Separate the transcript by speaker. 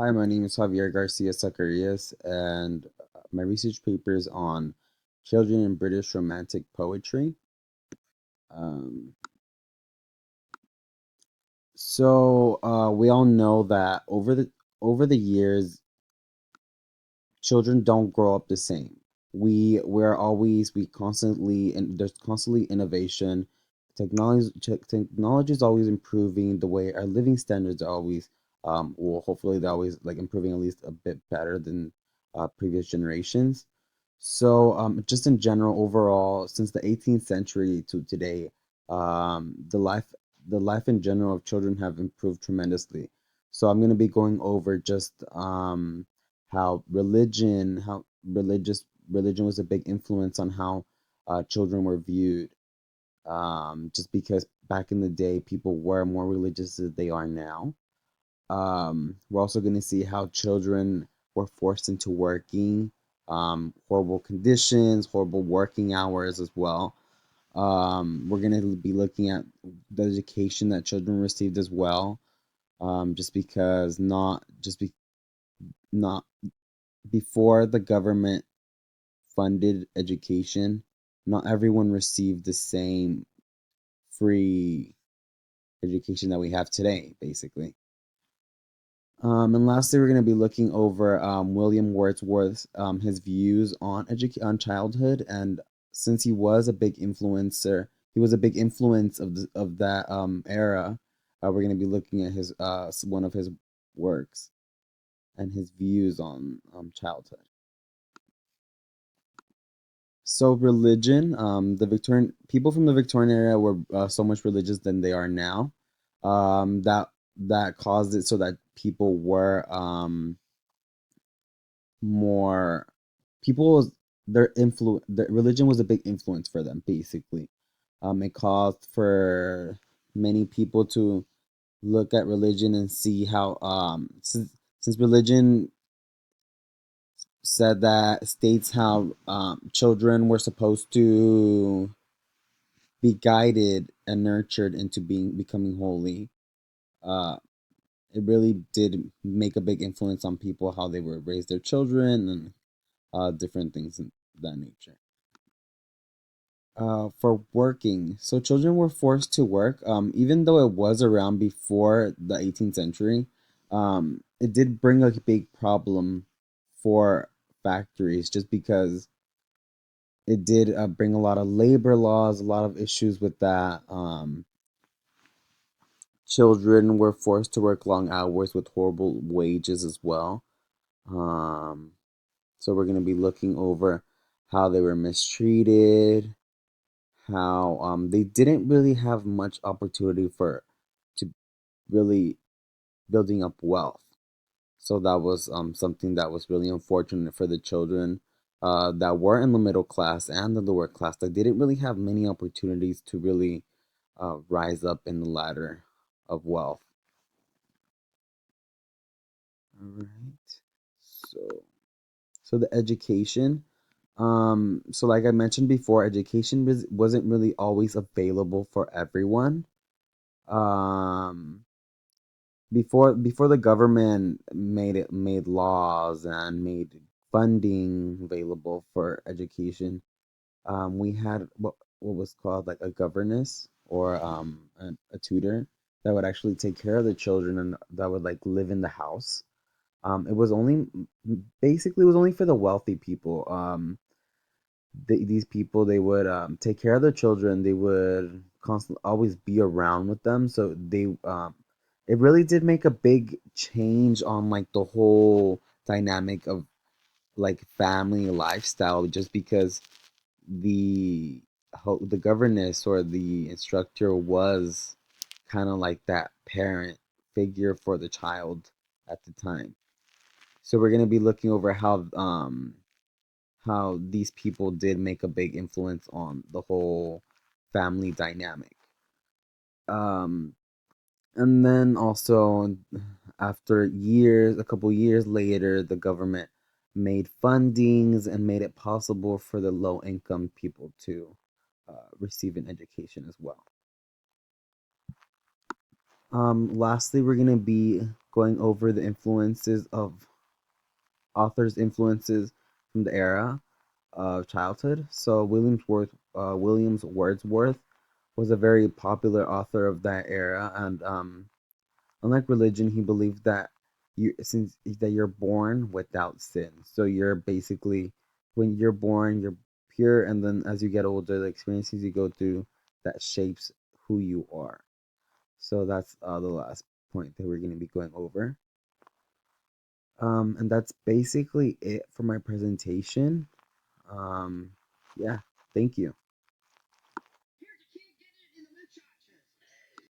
Speaker 1: Hi, my name is Javier Garcia Zacarias, and my research paper is on children in British Romantic poetry. Um, we all know that over the years, children don't grow up the same. We constantly and there's constantly innovation. Technology is always improving. The way our living standards are always well, hopefully they're always like improving at least a bit better than previous generations. Just in general, overall, since the 18th century to today, um, the life the life in general of children have improved tremendously. So I'm going to be going over just how religion was a big influence on how children were viewed. Just because back in the day, people were more religious than they are now. We're also going to see how children were forced into working, horrible conditions, horrible working hours as well. We're going to be looking at the education that children received as well, just because not before the government funded education, not everyone received the same free education that we have today, basically. And lastly, we're going to be looking over William Wordsworth's his views on on childhood, and since he was a big influence of that era. We're going to be looking at his one of his works and his views on childhood. So religion, the Victorian people from the Victorian era were so much religious than they are now. That caused it so that people were more people their religion was a big influence for them basically. It caused for many people to look at religion and see how since religion said that states how children were supposed to be guided and nurtured into becoming holy. uh it really did make a big influence on people how they would raise their children and different things in that nature. For working, so children were forced to work, even though it was around before the 18th century. It did bring a big problem for factories just because it did bring a lot of labor laws, a lot of issues with that. Children were forced to work long hours with horrible wages as well. Um, so we're going to be looking over how they were mistreated, how they didn't really have much opportunity for to really building up wealth. So that was something that was really unfortunate for the children that were in the middle class and the lower class that didn't really have many opportunities to really rise up in the ladder of wealth. All right. So so the education. So like I mentioned before, education wasn't really always available for everyone. Um, before the government made laws and made funding available for education, we had what was called like a governess or a tutor that would actually take care of the children and that would like live in the house. It was only basically it was only for the wealthy people. These people they would take care of their children. They would constantly always be around with them. So they it really did make a big change on like the whole dynamic of like family lifestyle. Just because the the governess or the instructor was kind of like that parent figure for the child at the time. So we're gonna be looking over how these people did make a big influence on the whole family dynamic. Um, and then also, after years, a couple years later, the government made fundings and made it possible for the low income people to receive an education as well. Lastly, we're going to be going over the influences of authors' influences from the era of childhood. So Williams Wordsworth was a very popular author of that era, and unlike religion, he believed that you're born without sin. So you're basically when you're born, you're pure, and then as you get older, the experiences you go through that shapes who you are. So that's the last point that we're going to be going over. And that's basically it for my presentation. Um, yeah, thank you.